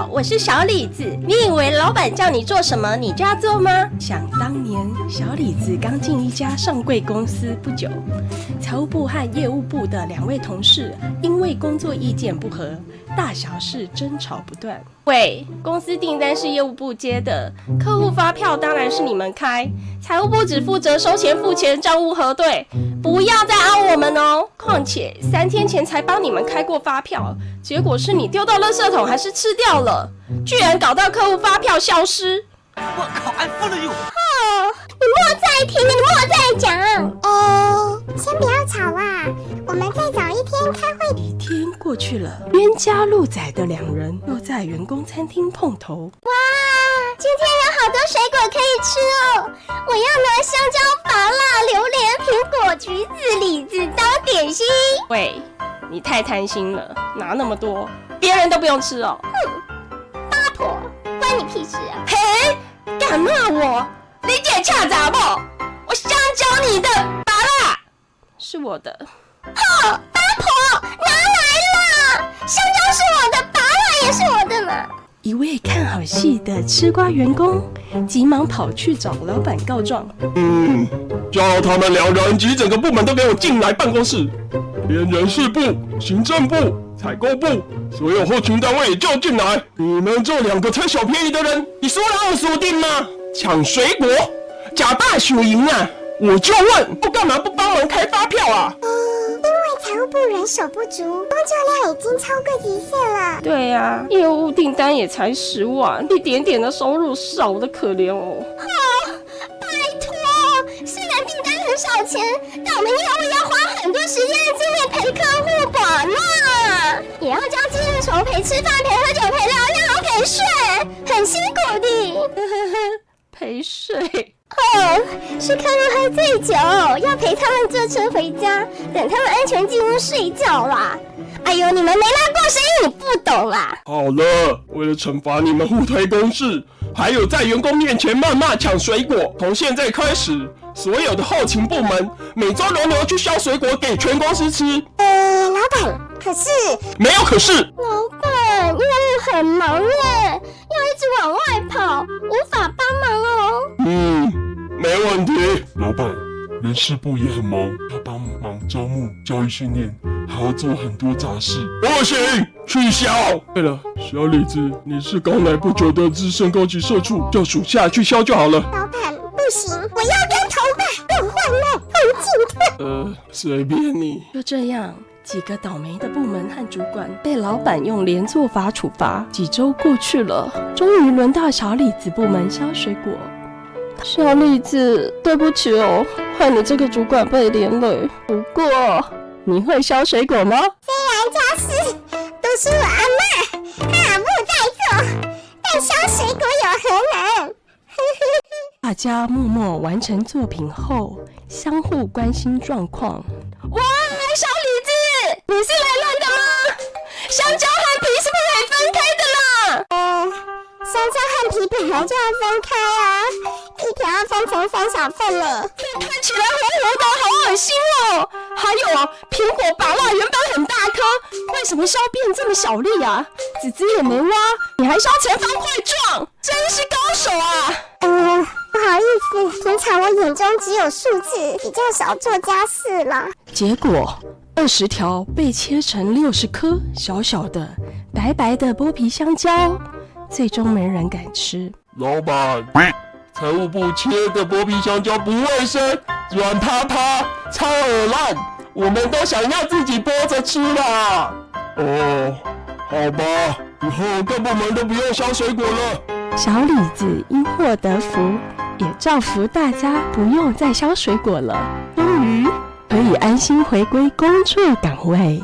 好，我是小李子。你以为老板叫你做什么，你就要做吗？想当年，小李子刚进一家上柜公司不久，财务部和业务部的2位同事因为工作意见不合，大小事争吵不断。喂，公司订单是业务部接的，客户发票当然是你们开，财务部只负责收钱、付钱、账务核对，不要再凹我们哦。况且3天前才帮你们开过发票，结果是你丢到垃圾桶还是吃掉了，居然搞到客户发票消失。我靠，俺服了哟！你莫再听，你莫再讲。先不要吵啦，我们再找一天开会。一天过去了，冤家路窄的2人又在员工餐厅碰头。哇，今天有好多水果可以吃哦！我要拿香蕉、芭乐、榴莲、苹果、橘子、李子当点心。喂，你太贪心了，拿那么多，别人都不用吃哦。八婆，关你屁事啊！嘿，敢骂我？你姐恰杂不？我香蕉你的，芭乐是我的。八婆，拿来了！香蕉是我的，芭乐也是我的嘛。一位看好戏的吃瓜员工急忙跑去找老板告状。叫他们2人及整个部门都给我进来办公室，连人事部、行政部、采购部，所有后勤单位也叫进来。你们这2个贪小便宜的人，你说了20定吗？抢水果，假大手赢啊！我就问，不干嘛不帮忙开发票啊？因为财务部人手不足，工作量已经超过极限了。对呀，业务订单也才10万，一点点的收入少得可怜哦。拜托，虽然订单很少钱，但我们业务要花很多时间和精力陪客户管嘛，也要交接的时候陪吃饭、陪喝酒、陪聊天、陪睡，很辛苦的。陪睡。是客户喝醉酒，要陪他们坐车回家，等他们安全进屋睡觉啦。哎呦，你们没拉过生意，你不懂啦。好了，为了惩罚你们互推公事，还有在员工面前谩骂抢水果，从现在开始，所有的后勤部门每周轮流去削水果给全公司吃。老板，可是没有可是。老板，业务很忙耶，要一直往外跑，无法帮忙哦。没问题。老板，人事部也很忙，要帮忙招募、教育训练，还要做很多杂事。不行，取消。对了，小李子，你是刚来不久的资深高级社畜，叫属下去削就好了。老板，不行，我要跟头发更换了，很紧的。随便你。就这样，几个倒霉的部门和主管被老板用连坐法处罚。几周过去了，终于轮到小李子部门削水果。小李子，对不起哦，害你这个主管被连累。不过，你会削水果吗？虽然家事都是我阿嬷、阿母在做，但削水果有何难？大家默默完成作品后，相互关心状况。哇，小李子，你是来乱的吗？香蕉和皮是不可以分开的啦。香蕉和皮本来就要分开啊，一条要分成3小份呢。看起来糊糊的，好恶心哦。还有苹果、芭乐原本很大颗，为什么削变这么小粒啊？籽籽也没挖，你还削成方块状，真是高手啊！不好意思，平常我眼中只有数字，比较少做家事啦。结果20条被切成60颗小小的、白白的剥皮香蕉，最终没人敢吃。老板，财务部切的剥皮香蕉不卫生，软趴趴，超恶烂，我们都想要自己剥着吃啦。好吧，以后各部门都不用削水果了。小李子因祸得福，也造福大家不用再削水果了，终于可以安心回归工作岗位。